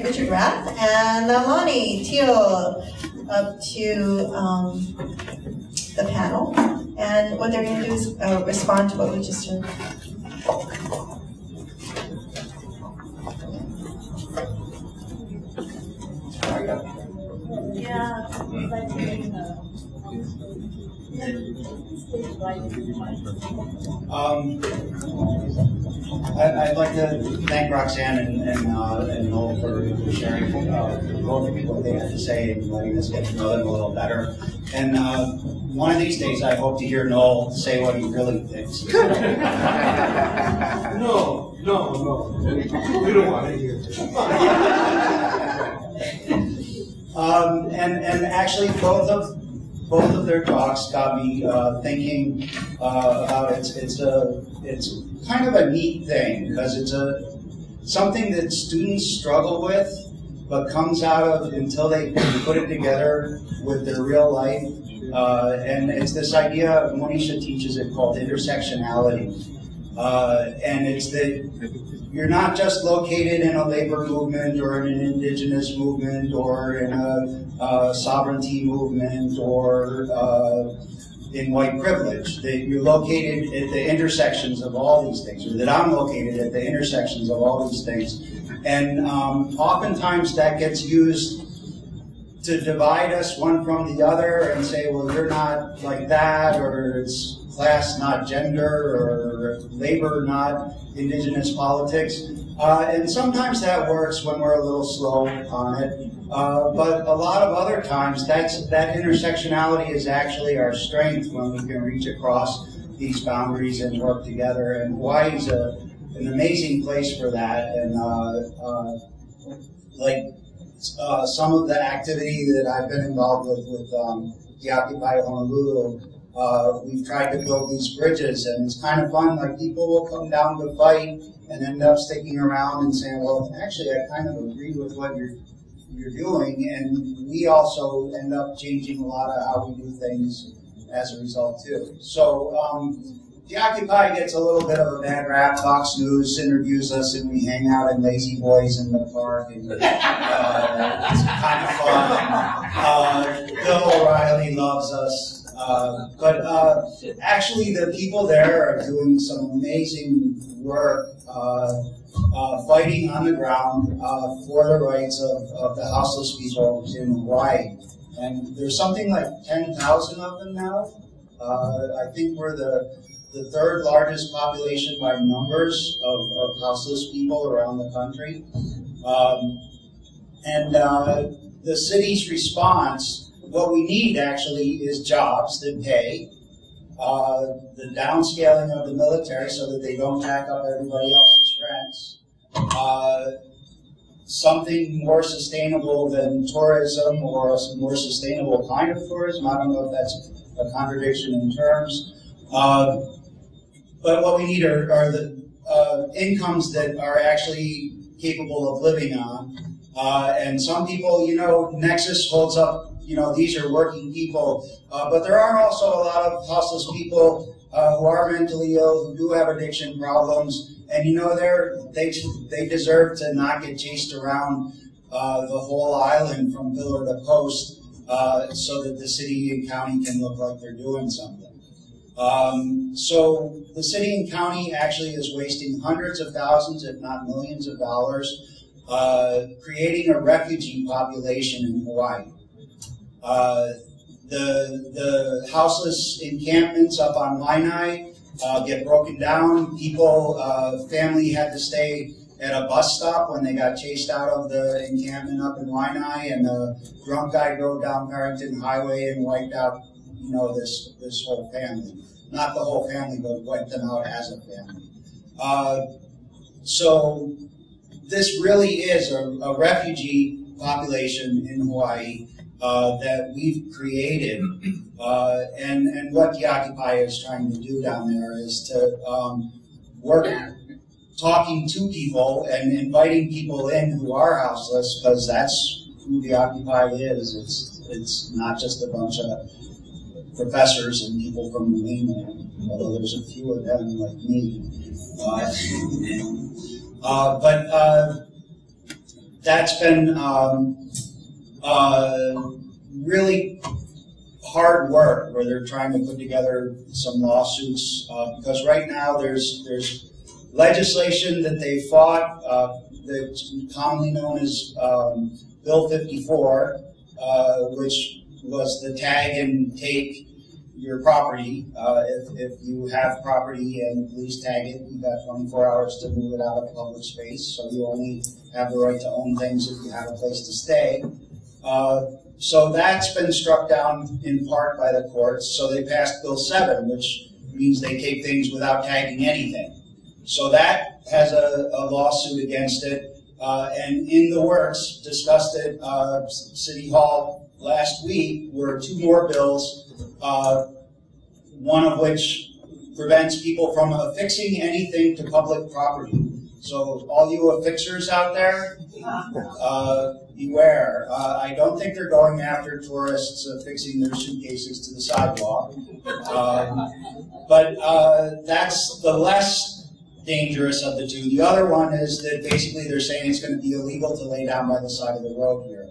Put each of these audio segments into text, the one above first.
Richard Rath and Amani Teal up to the panel, and what they're going to do is respond to what we just heard. Yeah, I'd like to thank Roxanne and Noel for sharing both what they had to say and letting us get to know them a little better. And one of these days, I hope to hear Noel say what he really thinks. No. We don't want to hear it. And actually, both of their talks got me thinking about it's kind of a neat thing, because it's something that students struggle with, but comes out of until they put it together with their real life. And it's this idea, Monisha teaches it, called intersectionality. And it's that you're not just located in a labor movement or in an indigenous movement or in a sovereignty movement or in white privilege, that you're located at the intersections of all these things, or that I'm located at the intersections of all these things. And oftentimes that gets used to divide us one from the other and say, well, you're not like that, or it's class, not gender, or labor, not indigenous politics. And sometimes that works when we're a little slow on it. But a lot of other times, that intersectionality is actually our strength when we can reach across these boundaries and work together. And Hawaii is an amazing place for that. And some of the activity that I've been involved with the Occupy Honolulu, we've tried to build these bridges, and it's kind of fun. Like, people will come down to fight and end up sticking around and saying, well, actually, I kind of agree with what you're doing, and we also end up changing a lot of how we do things as a result too. So the Occupy gets a little bit of a bad rap. Fox News interviews us, and we hang out in Lazy Boys in the park, and it's kind of fun. Bill O'Reilly loves us. But actually, the people there are doing some amazing work, fighting on the ground for the rights of the houseless people in Hawaii. And there's something like 10,000 of them now. I think we're the third largest population by numbers of houseless people around the country. The city's response, what we need actually is jobs that pay, the downscaling of the military so that they don't jack up everybody else's rents, something more sustainable than tourism, or a more sustainable kind of tourism. I don't know if that's a contradiction in terms. But what we need are the incomes that are actually capable of living on. And some people, Nexus holds up, these are working people, but there are also a lot of houseless people who are mentally ill, who do have addiction problems, and they deserve to not get chased around the whole island from pillar to post, so that the city and county can look like they're doing something. So the city and county actually is wasting hundreds of thousands, if not millions of dollars, creating a refugee population in Hawaii. The houseless encampments up on Lainai get broken down. Family had to stay at a bus stop when they got chased out of the encampment up in Lainai, and a drunk guy drove down Barrington Highway and wiped out, this whole family. Not the whole family, but wiped them out as a family. So this really is a refugee population in Hawaii that we've created, and what the Occupy is trying to do down there is to work talking to people and inviting people in who are houseless, because that's who the Occupy is. It's not just a bunch of professors and people from the mainland, although there's a few of them like me. But that's been really hard work, where they're trying to put together some lawsuits, because right now there's legislation that they fought that's commonly known as Bill 54, which was the tag and take your property. If you have property and the police tag it, you've got 24 hours to move it out of public space, so you only have the right to own things if you have a place to stay. So that's been struck down in part by the courts. So they passed Bill 7, which means they take things without tagging anything. So that has a lawsuit against it. And in the works, discussed at City Hall last week, were 2 more bills, one of which prevents people from affixing anything to public property. So all you affixers out there, beware. I don't think they're going after tourists affixing their suitcases to the sidewalk. But that's the less dangerous of the 2. The other one is that basically they're saying it's going to be illegal to lay down by the side of the road here.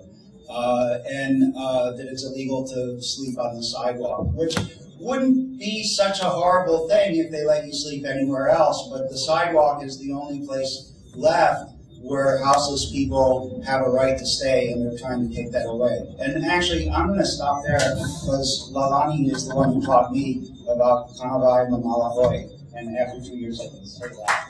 And that it's illegal to sleep on the sidewalk, which wouldn't be such a horrible thing if they let you sleep anywhere else, but the sidewalk is the only place left where houseless people have a right to stay, and they're trying to take that away. And actually, I'm going to stop there because Lalani is the one who taught me about Kanawai Mamalahoi, and after 2 years I can say that.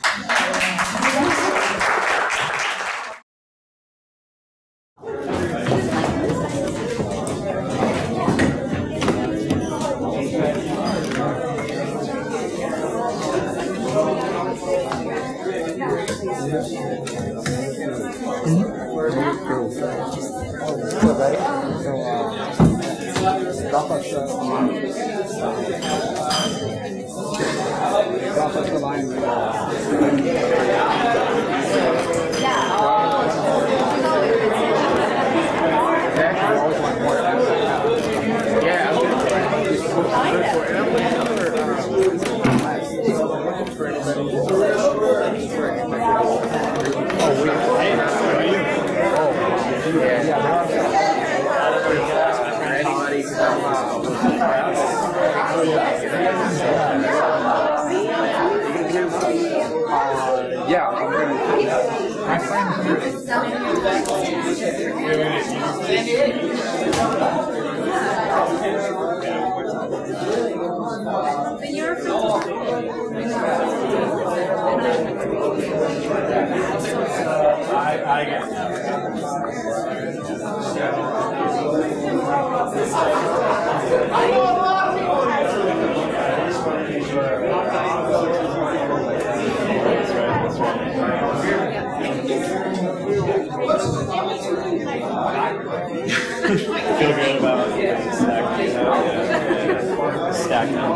Feel good about stacking up.